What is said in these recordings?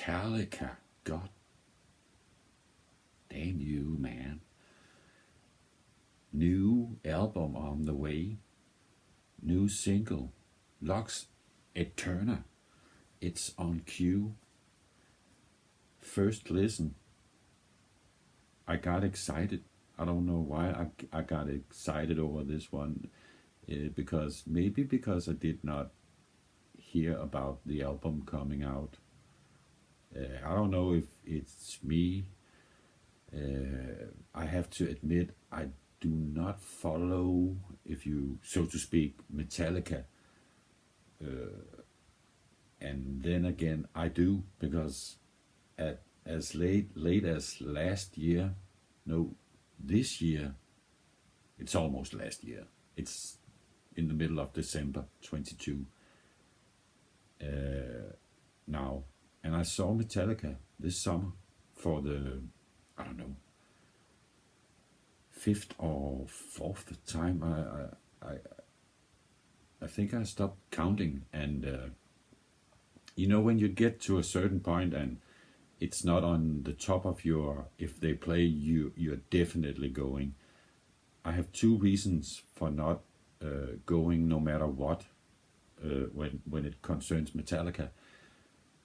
Metallica. God damn you, man. New album on the way. New single. LUX, ÄTERNA. It's on cue. First listen. I got excited. I don't know why I got excited over this one. Because I did not hear about the album coming out. I don't know if it's me. I have to admit I do not follow, if you so to speak, Metallica. And then again I do, because as late as last year, no, this year, it's almost last year. It's in the middle of December 22 now. And I saw Metallica this summer for the, I don't know, 5th or 4th time. I think I stopped counting. And you know, when you get to a certain point and it's not on the top of your, if they play, you're definitely going. I have 2 reasons for not going no matter what when it concerns Metallica.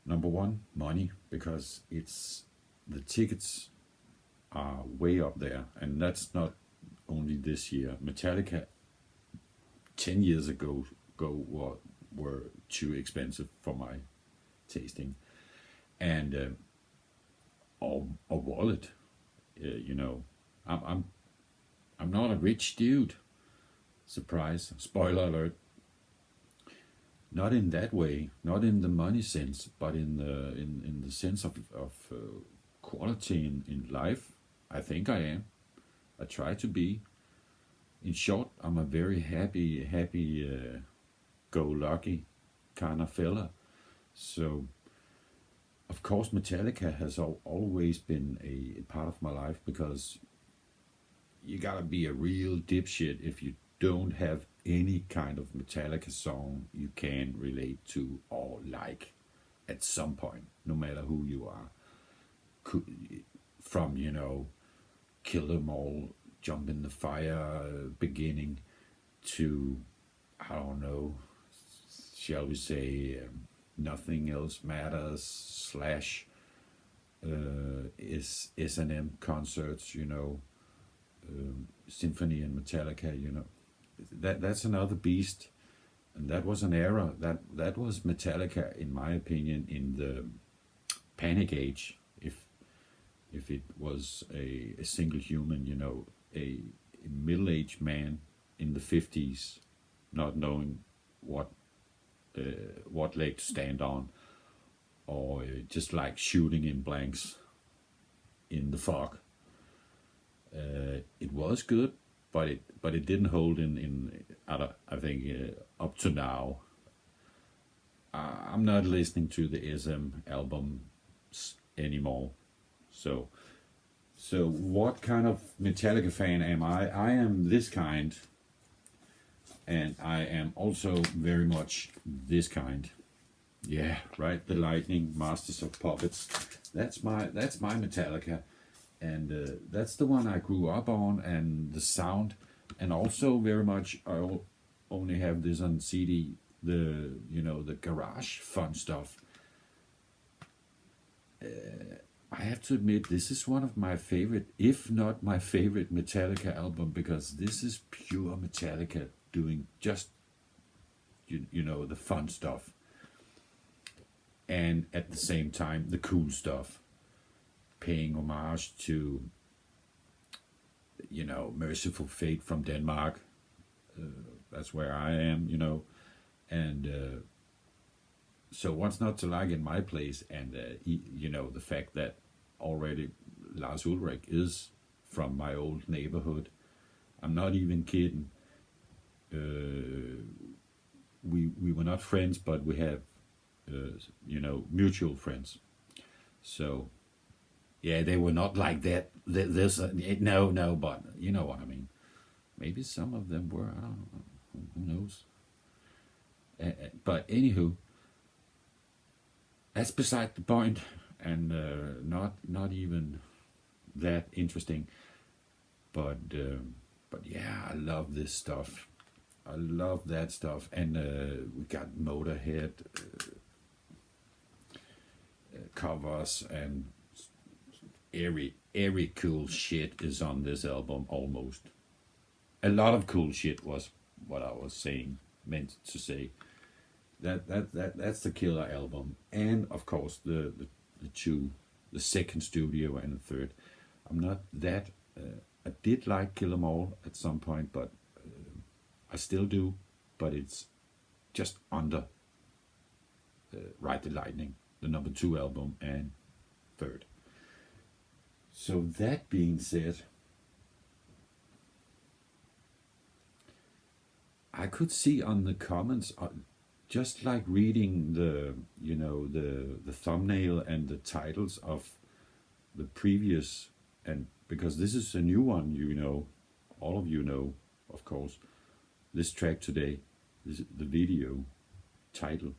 Number 1, money, because the tickets are way up there, and that's not only this year. Metallica 10 years ago were too expensive for my tasting, and a wallet. You know, I'm not a rich dude. Surprise! Spoiler alert. Not in that way, not in the money sense, but in the sense of quality in life. I think I am. I try to be. In short, I'm a very happy, go-lucky kind of fella. So, of course, Metallica has always been a part of my life, because you gotta be a real dipshit if you don't have any kind of Metallica song you can relate to or like at some point, no matter who you are. From, you know, Kill 'Em All, Jump in the Fire beginning to, I don't know, shall we say, Nothing Else Matters / S&M concerts, you know, Symphony and Metallica, you know. That's another beast, and that was an era that was Metallica, in my opinion, in the Panic Age. If it was a single human, you know, a middle-aged man in the 50s, not knowing what leg to stand on, or just like shooting in blanks in the fog. It was good, but it didn't hold in I think up to now. I'm not listening to the SM albums anymore. So what kind of Metallica fan am I? I am this kind, and I am also very much this kind. Yeah, right. The Lightning, Masters of Puppets. That's my Metallica. And that's the one I grew up on, and the sound, and also very much I only have this on CD, the garage fun stuff. I have to admit, this is one of my favorite, if not my favorite, Metallica album, because this is pure Metallica doing just the fun stuff, and at the same time the cool stuff, paying homage to, Merciful Fate from Denmark. That's where I am, and so what's not to like in my place? And the fact that already Lars Ulrich is from my old neighborhood. I'm not even kidding. We were not friends, but we have mutual friends. So yeah, they were not like that. No, but you know what I mean. Maybe some of them were. I don't know. Who knows? But anywho, that's beside the point. and not even that interesting. But yeah, I love this stuff. I love that stuff, and we got Motorhead covers, and every cool shit is on this album. Almost a lot of cool shit was what I was meant to say. That's the killer album, and of course the the second studio and the third. I'm not that. I did like Kill 'Em All at some point, but I still do. But it's just under Ride the Lightning, the number 2 album, and third. So that being said, I could see on the comments, just like reading the the thumbnail and the titles of the previous, and because this is a new one, all of you know, of course, this track today, this is the video title.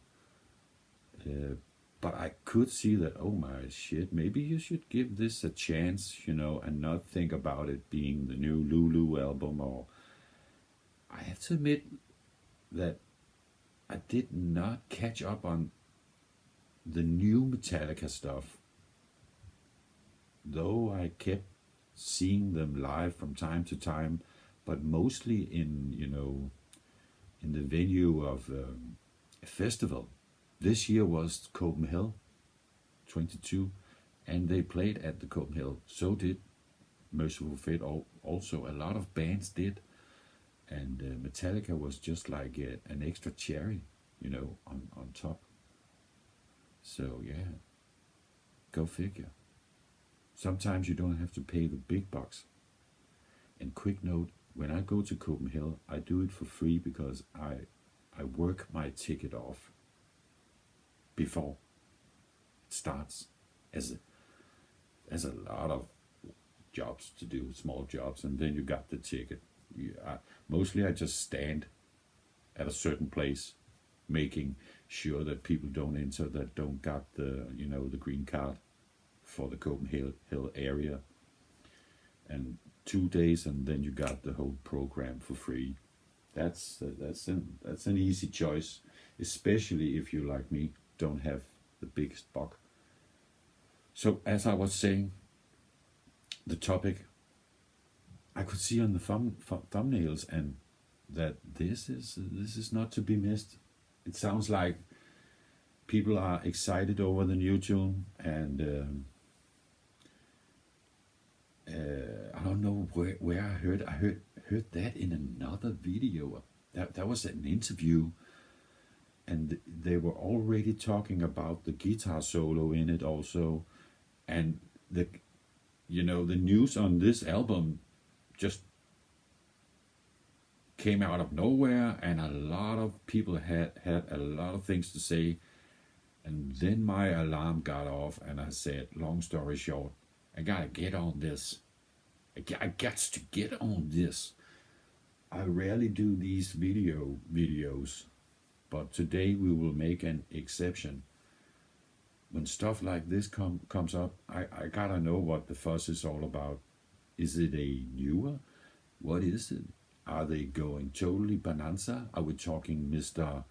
But I could see that, oh my shit, maybe you should give this a chance, and not think about it being the new Lulu album. Or I have to admit that I did not catch up on the new Metallica stuff, though I kept seeing them live from time to time, but mostly in in the venue of a festival. This year was Copenhagen 22, and they played at the Copenhagen. So did Merciful Fate. Also, a lot of bands did, and Metallica was just like an extra cherry, on top. So yeah, go figure. Sometimes you don't have to pay the big bucks. And quick note, when I go to Copenhagen, I do it for free because I work my ticket off before it starts, as a lot of jobs to do, small jobs, and then you got the ticket. Mostly I just stand at a certain place, making sure that people don't enter that don't got the the green card for the Copenhagen area. And 2 days, and then you got the whole program for free. That's an easy choice, especially if you, like me, don't have the biggest buck. So as I was saying, the topic, I could see on the thumbnails, and that this is not to be missed. It sounds like people are excited over the new tune, and I don't know where I heard that in another video. That was an interview, and they were already talking about the guitar solo in it also, and the news on this album just came out of nowhere, and a lot of people had a lot of things to say, and then my alarm got off, and I said, long story short, I gotta get on this. I got to get on this. I rarely do these videos, but today we will make an exception. When stuff like this comes up, I gotta know what the fuss is all about. Is it a newer? What is it? Are they going totally bonanza? Are we talking Mr.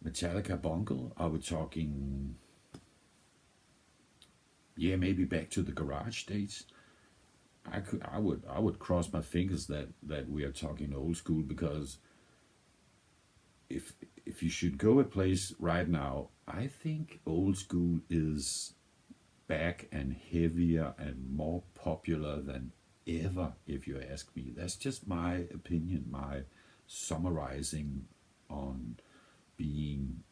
Metallica Bungle? Are we talking, maybe back to the garage days? I would cross my fingers that we are talking old school, because if you should go a place right now, I think old school is back and heavier and more popular than ever, if you ask me. That's just my opinion, my summarizing on being,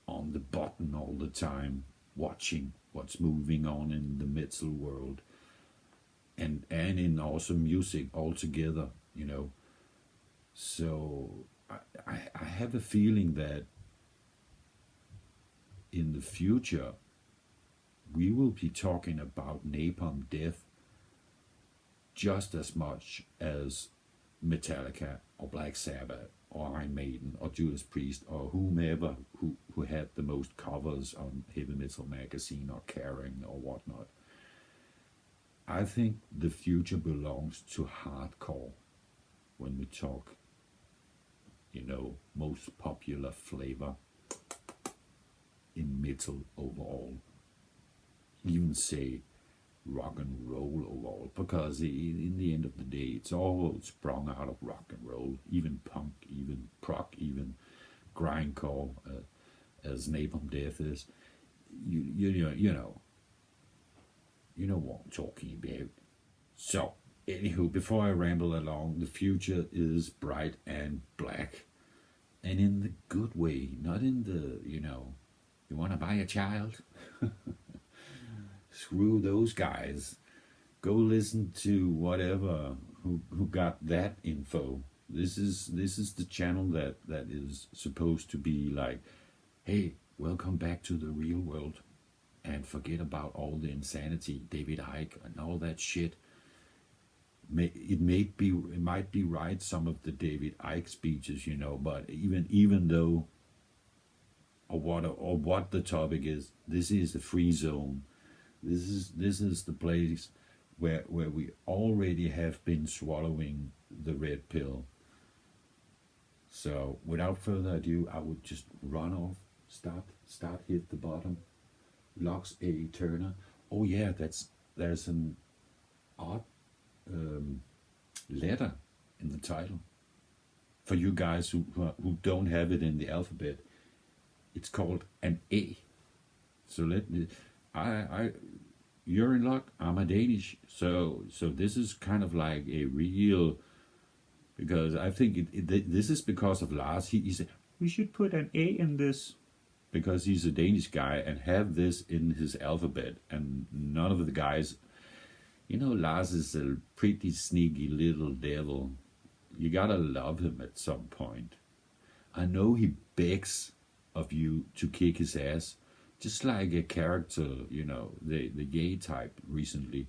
on the button all the time, watching what's moving on in the metal world, and in also music altogether, So I have a feeling that in the future we will be talking about Napalm Death just as much as Metallica or Black Sabbath or Iron Maiden or Judas Priest or whomever who had the most covers on Heavy Metal Magazine or Kerrang or whatnot. I think the future belongs to hardcore when we talk, most popular flavor in metal overall. Even say rock and roll overall, because in the end of the day, it's all sprung out of rock and roll, even punk, even prog, even grindcore, as Napalm Death is. You know what I'm talking about. So, anywho, before I ramble along, the future is bright and black, and in the good way, not in the, you want to buy a child? Screw those guys. Go listen to whatever who got that info. This is the channel that is supposed to be like, hey, welcome back to the real world, and forget about all the insanity, David Icke and all that shit. It might be right, some of the David Icke speeches, but even though, or what the topic is, this is a free zone. This is the place where we already have been swallowing the red pill. So without further ado, I would just run off, start hit the bottom. LUX ÄTERNA. Oh yeah, there's an odd letter in the title. For you guys who don't have it in the alphabet, it's called an A. So you're in luck. I'm a Danish, so this is kind of like a real, because I think this is because of Lars. He said we should put an A in this because he's a Danish guy and have this in his alphabet, and none of the guys. Lars is a pretty sneaky little devil. You gotta love him at some point. I know he begs of you to kick his ass, just like a character, the gay type recently.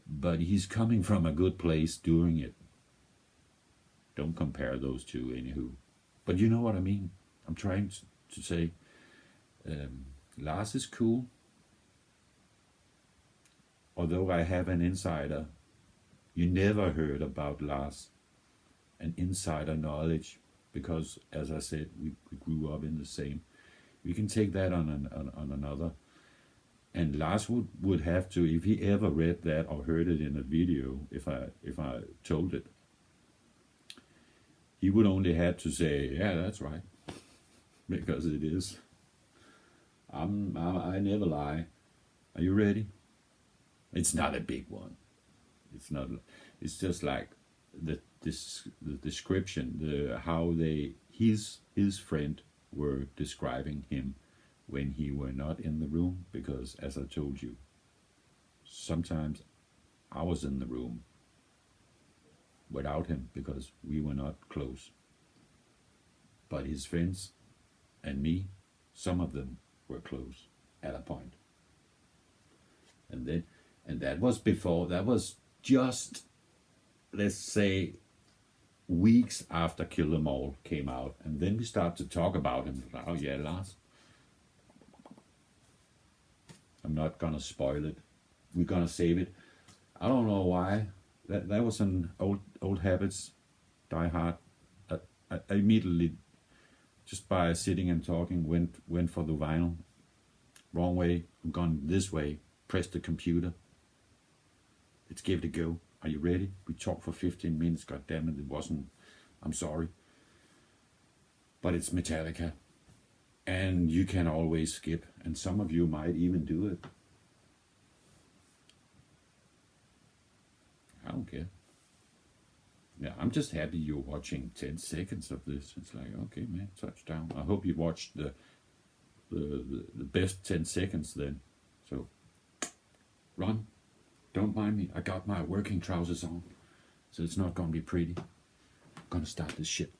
But he's coming from a good place doing it. Don't compare those two, anywho. But you know what I mean. I'm trying to say, Lars is cool. Although I have an insider, you never heard about Lars, an insider knowledge, because as I said, we grew up in the same. We can take that on another. And Lars would have to, if he ever read that or heard it in a video, if I told it, he would only have to say, yeah, that's right, because it is. I never lie. Are you ready? It's not a big one. It's not. It's just like the description, how his friend were describing him when he were not in the room, because as I told you, sometimes I was in the room without him because we were not close. But his friends and me, some of them were close at a point. And that was before, that was just, let's say, weeks after Kill Them All came out. And then we start to talk about him. Oh yeah, Lars. I'm not gonna spoil it. We're gonna save it. I don't know why. That was an old habits, die hard. I immediately, just by sitting and talking, went for the vinyl. Wrong way. I'm gone this way. Press the computer. Let's give it a go. Are you ready? We talked for 15 minutes. God damn it, it wasn't. I'm sorry. But it's Metallica. And you can always skip. And some of you might even do it. I don't care. Yeah, I'm just happy you're watching 10 seconds of this. It's like, okay, man, touchdown. I hope you watched the best 10 seconds then. So, run. Don't mind me. I got my working trousers on. So it's not going to be pretty. I'm going to start this shit.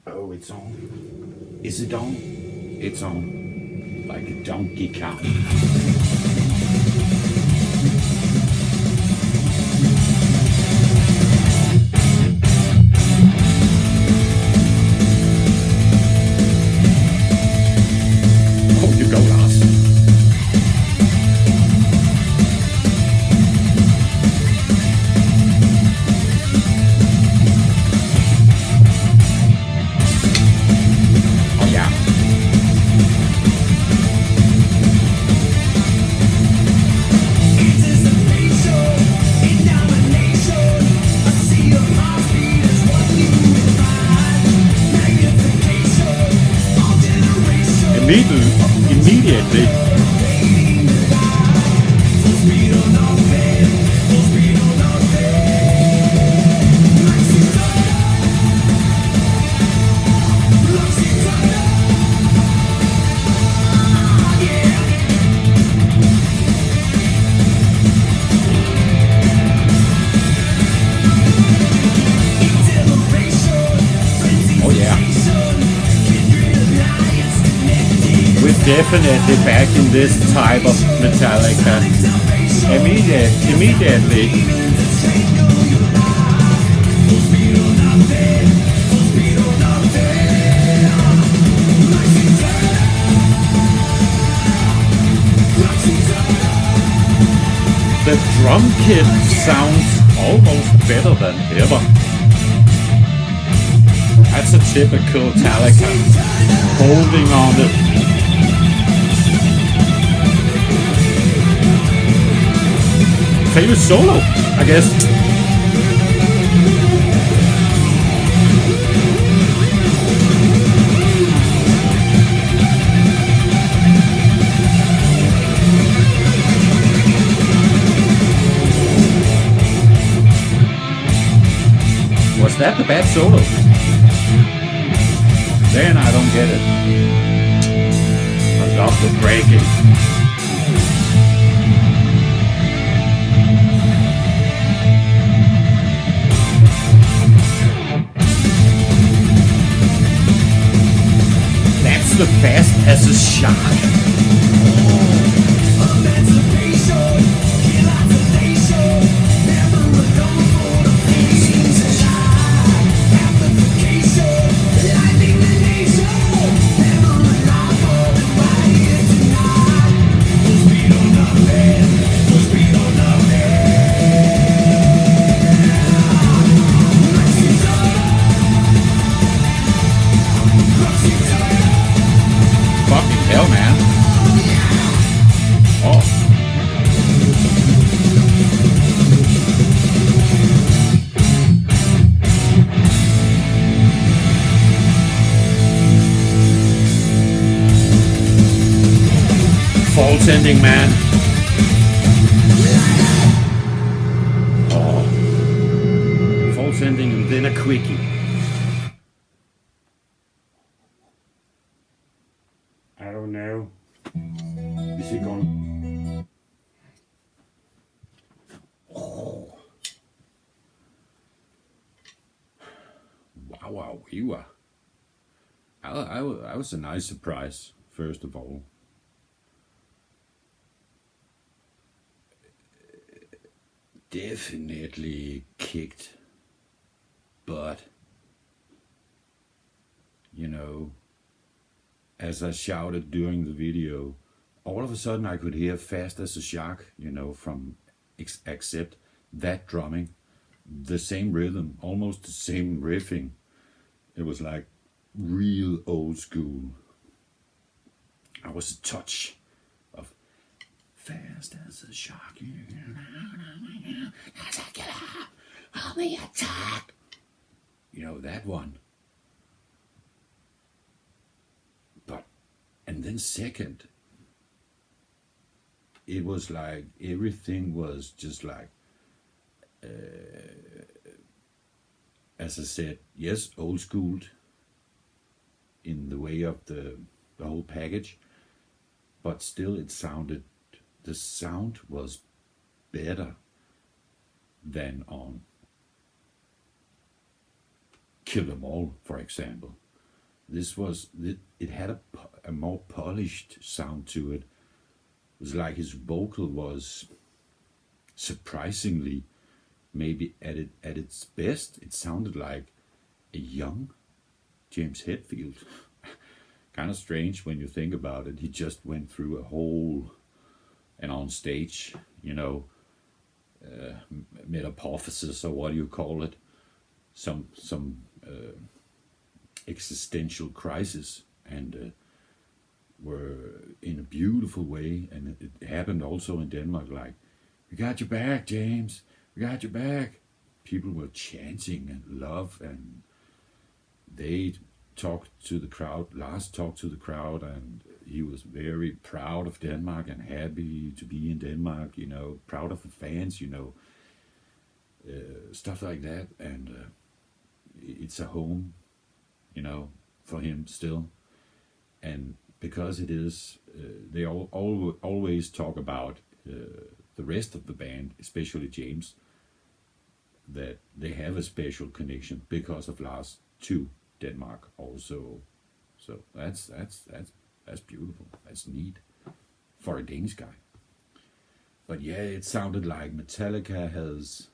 Oh, it's on. Is it on? It's on. Like a donkey cow. immediately. Definitely back in this type of Metallica. Immediately. The drum kit sounds almost better than ever. That's a typical Metallica. Holding on it. Famous solo, I guess. Was that the bad solo? Then I don't get it. I love the breaking. The fast as a shark. Hell, man. Oh. False ending, man. Oh. False ending and then a quickie. I don't know. Is he gone? Oh. Wow, we were. I was a nice surprise, first of all. Definitely kicked, but, you know, as I shouted during the video, all of a sudden I could hear Fast as a Shark, you know, from except that drumming, the same rhythm, almost the same riffing. It was like real old school. I was a touch of Fast as a Shark. As a killer, I'll be attacked. You know, that one. And then second, it was like everything was just like, as I said, yes, old schooled in the way of the whole package, but still the sound was better than on Kill 'Em All, for example. It had a more polished sound to it. It was like his vocal was surprisingly, maybe at its best, it sounded like a young James Hetfield. Kind of strange when you think about it. He just went through a whole, and on stage, you know, metamorphosis, or what do you call it? Some existential crisis, and were in a beautiful way, and it happened also in Denmark, like, "We got your back, James, we got your back." People were chanting and love, and they talked to the crowd. Lars talked to the crowd, and he was very proud of Denmark and happy to be in Denmark. You know, proud of the fans. You know, stuff like that. And it's a home, you know, for him still. And because it is, they always talk about the rest of the band, especially James, that they have a special connection because of Lars to Denmark also. So that's beautiful. That's neat for a Danish guy. But yeah, it sounded like Metallica has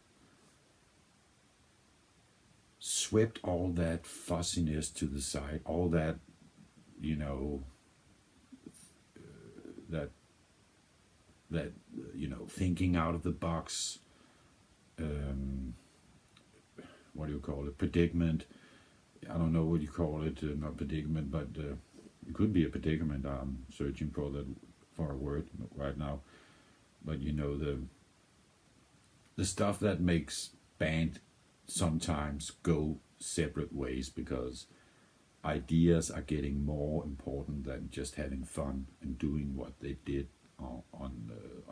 swept all that fussiness to the side, all that, you know, that you know, thinking out of the box, what do you call it, predicament, I don't know what you call it, not predicament, but it could be a predicament. I'm searching for a word right now, but you know, the stuff that makes band sometimes go separate ways because ideas are getting more important than just having fun and doing what they did on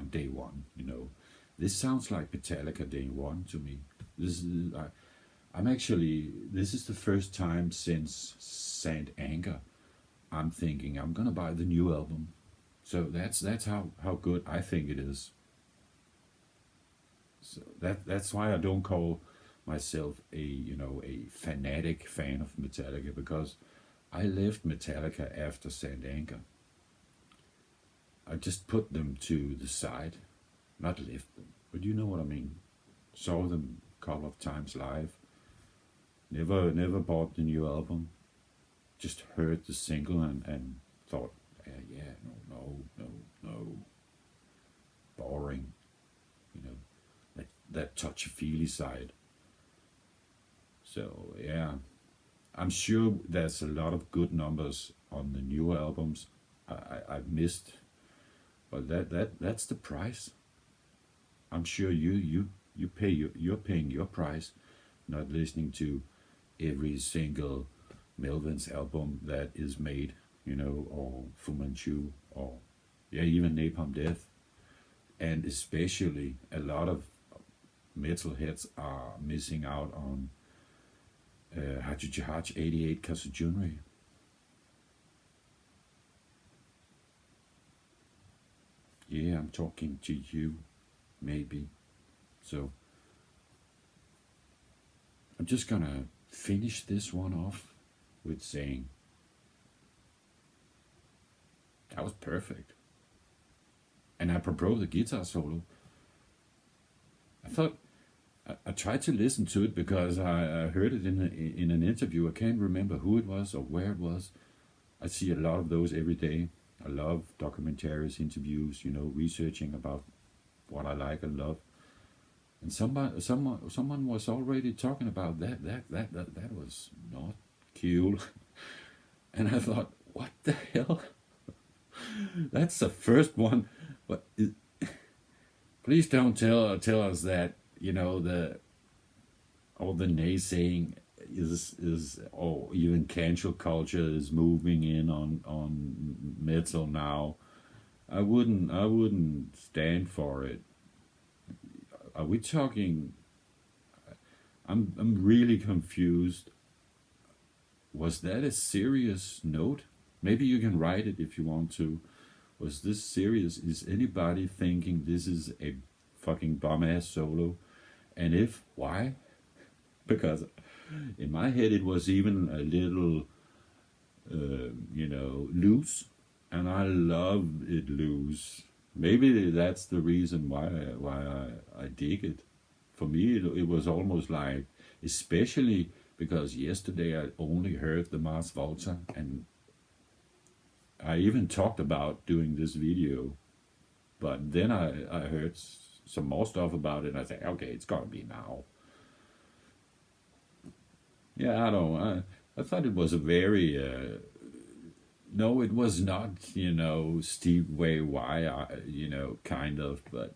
day one. You know, this sounds like Metallica day one to me. This is this is the first time since Saint Anger I'm thinking I'm gonna buy the new album. So that's how good I think it is. So that's why I don't call myself a fanatic fan of Metallica, because I left Metallica after Saint Anger. I just put them to the side, not left them, but you know what I mean. Saw them a couple of times live. Never bought the new album. Just heard the single and thought, no, boring. You know, that touchy-feely side. So yeah, I'm sure there's a lot of good numbers on the new albums I've missed, but that's the price. I'm sure you're paying your price, not listening to every single Melvin's album that is made, you know, or Fu Manchu, or even Napalm Death, and especially a lot of metalheads are missing out on Hachijahach 88 Kasujunri. Yeah, I'm talking to you, maybe. So I'm just gonna finish this one off with saying that was perfect. And apropos the guitar solo, I thought I tried to listen to it because I heard it in an interview. I can't remember who it was or where it was. I see a lot of those every day. I love documentaries, interviews, you know, researching about what I like and love. And someone was already talking about that was not cool. And I thought, what the hell? That's the first one. But please don't tell us that, you know, all the naysaying is or even cancel culture is moving in on metal now. I wouldn't stand for it. Are we talking? I'm really confused. Was that a serious note? Maybe you can write it if you want to. Was this serious? Is anybody thinking this is a fucking bum-ass solo? And if, why? Because in my head it was even a little, you know, loose. And I love it loose. Maybe that's the reason why I dig it. For me, it was almost like, especially because yesterday I only heard the Mars Volta, and I even talked about doing this video, but then I heard some more stuff about it, and I said, okay, it's gonna be now. Yeah, I thought it was a very, no, it was not, you know, Steve Way Y, you know, kind of, but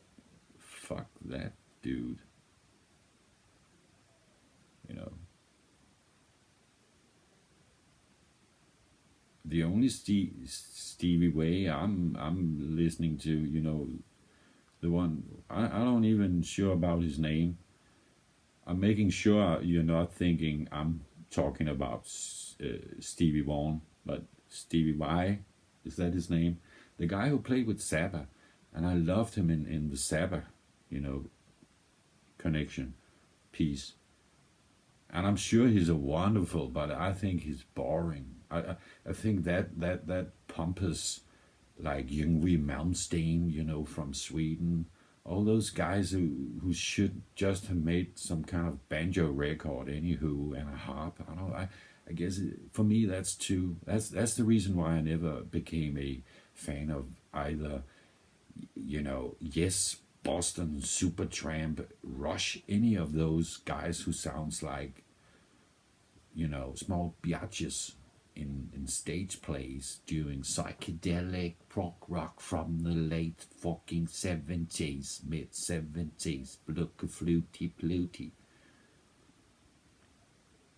fuck that dude. You know. the only Stevie Way I'm listening to, you know, the one I don't even sure about his name. I'm making sure you're not thinking I'm talking about Stevie Vaughan, but Stevie Y, is that his name? The guy who played with Zappa, and I loved him in the Zappa, you know, connection piece. And I'm sure he's a wonderful, but I think he's boring. I think that pompous, like Yngwie Malmsteen, you know, from Sweden, all those guys who should just have made some kind of banjo record, anywho, and a harp. I guess for me that's the reason why I never became a fan of either, you know, Yes, Boston, Supertramp, Rush, any of those guys who sounds like, you know, small biatches in stage plays doing psychedelic prog rock from the late fucking 70s, mid-70s, fluty.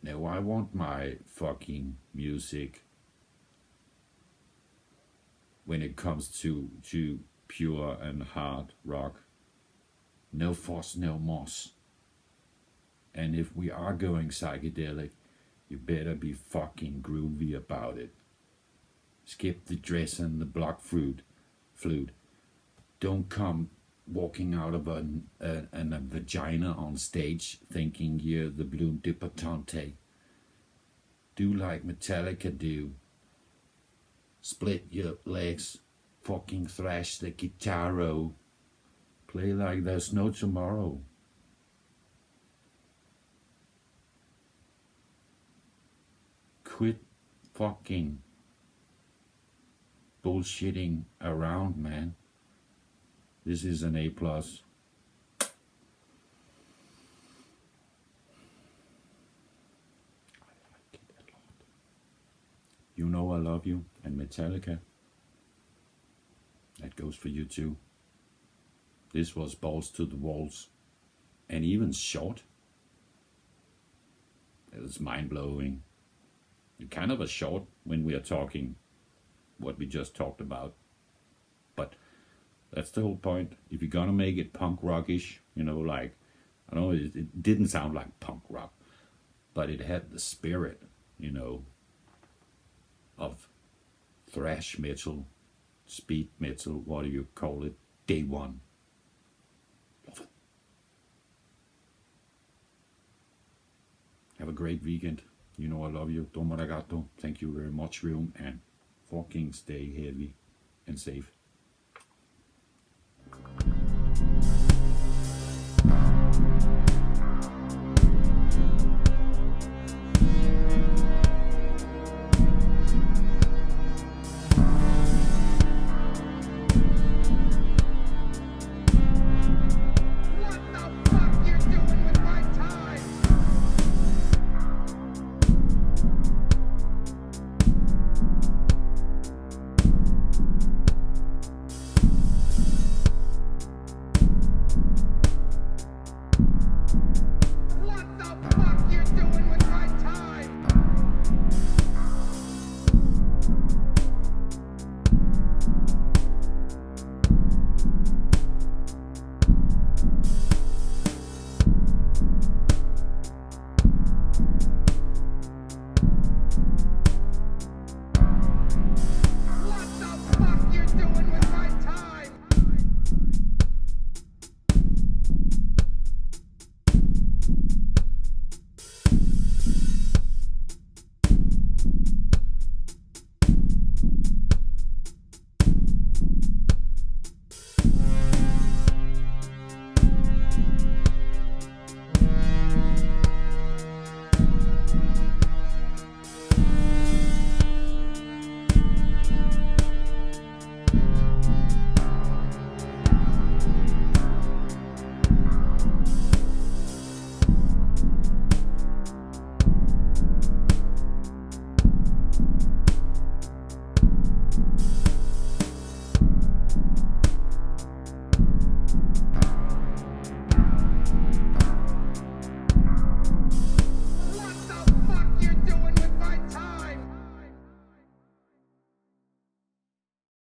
No, I want my fucking music when it comes to pure and hard rock. No fuss, no moss. And if we are going psychedelic, you better be fucking groovy about it. Skip the dress and the block flute. Don't come walking out of a vagina on stage thinking you're the Bloom Dippertante. Do like Metallica do. Split your legs, fucking thrash the guitarro. Play like there's no tomorrow. Quit fucking bullshitting around, man. This is an A+. I like it a lot. You know I love you, and Metallica. That goes for you too. This was balls to the walls, and even short. It was mind-blowing. Kind of a short when we are talking what we just talked about, but that's the whole point. If you're gonna make it punk rockish, you know, like, I know it didn't sound like punk rock, but it had the spirit, you know, of thrash metal, speed metal, what do you call it, day one. Love it. Have a great weekend. You know I love you. Domo ragato. Thank you very much, room, and fucking stay heavy and safe.